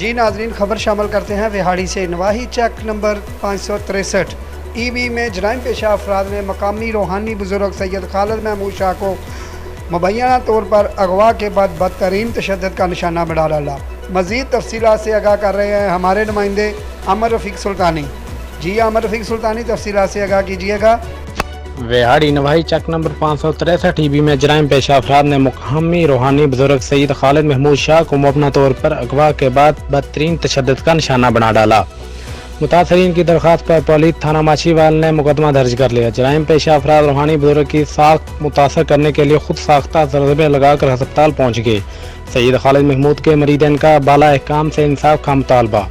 जी नाजरीन, खबर शामिल करते हैं विहाड़ी से। नवाही चेक नंबर 563 EB में जराइम पेशा अफराद ने मकामी रूहानी बुजुर्ग सैयद खालिद महमूद शाह को मुबैना तौर पर अगवा के बाद बदतरीन तशद्दुद का निशाना बना डाला। मज़ीद तफसीलात से आगाह कर रहे हैं हमारे नुमाइंदे आमिर रफ़ीक सुल्तानी। जी आमिर रफ़ीक सुल्तानी, तफसीलात से आगाह कीजिएगा। विहाड़ी नवाही चक नंबर 563 EB में जराइम पेशा अफराद ने मुकामी रूहानी बुजुर्ग सैयद खालिद महमूद शाह को मुबैना तौर पर अगवा के बाद बदतरीन तशद्दुद का निशाना बना डाला। मुतासरीन की दरख्वास्त पर पुलिस थाना माछीवाल ने मुकदमा दर्ज कर लिया। जराइम पेशा अफराद रूहानी बुजुर्ग की साख मुतासर करने के लिए खुद साख्ता ज़रबे लगाकर अस्पताल पहुँच गए। सैयद खालिद महमूद के मरीदन का बाला अहकाम से इंसाफ का मुतालबा।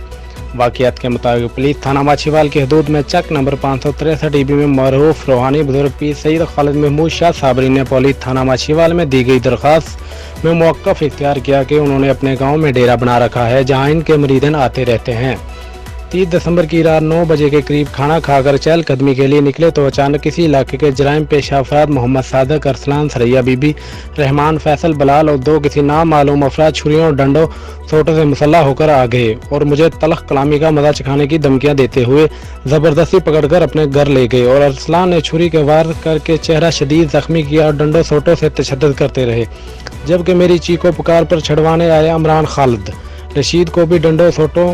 वाक़ियात के मुताबिक पुलिस थाना माछीवाल की हदूद में चक नंबर 563 EB में मरूफ रूहानी बुजुर्ग पीर सैयद खालिद महमूद शाह साबरी ने पुलिस थाना माछीवाल में दी गई दरख्वास्त में मौक़िफ़ इख्तियार किया कि उन्होंने अपने गाँव में डेरा बना रखा है जहाँ इनके मरीदन आते रहते हैं। 30 दिसंबर की रात 9 बजे के करीब खाना खाकर चहलकदमी के लिए निकले तो अचानक इसी इलाके के जराइम पेशा अफराद मोहम्मद सादक, अरसलान, सरैया बीबी, रहमान, फैसल, बलाल और 2 किसी नामालूम अफराद छुरियों और डंडों सोटों से मुसल्लह होकर आ गए और मुझे तलख कलामी का मजा चखाने की धमकियां देते हुए ज़बरदस्ती पकड़कर अपने घर ले गए और अरसलान ने छुरी के वार करके चेहरा शदीद जख्मी किया और डंडों सोटों से तशद्दुद करते रहे। जबकि मेरी चीखों पुकार पर छुड़वाने आए इमरान खालिद रशीद को भी डंडों सोटों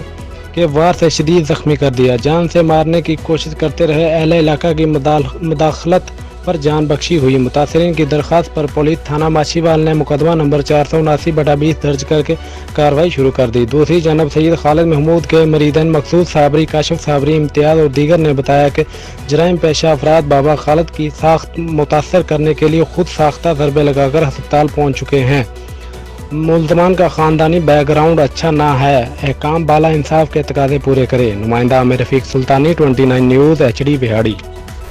के वार से शदीद जख्मी कर दिया। जान से मारने की कोशिश करते रहे अहले इलाका की मुदाखलत पर जान बख्शी हुई। मुतासरीन की दरख्वास्त पर पुलिस थाना माछीवाल ने मुकदमा नंबर 479/20 दर्ज करके कार्रवाई शुरू कर दी। दूसरी जानब सैयद खालिद महमूद के मरीदन मकसूद साबरी, काशिफ साबरी, इम्तियाज़ और दीगर ने बताया कि जराइम पेशा अफराद बाबा खालिद की साख्त मुतासर करने के लिए खुद साख्ता ज़रबे लगाकर अस्पताल पहुँच चुके हैं। मुल्ज़मान का ख़ानदानी बैकग्राउंड अच्छा ना है, अहकाम बाला इंसाफ के तकाज़े पूरे करे। नुमाइंदा आमिर रफ़ीक सुल्तानी, 29 न्यूज़ HD विहाड़ी।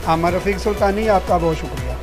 आमिर रफ़ीक सुल्तानी, आपका बहुत शुक्रिया।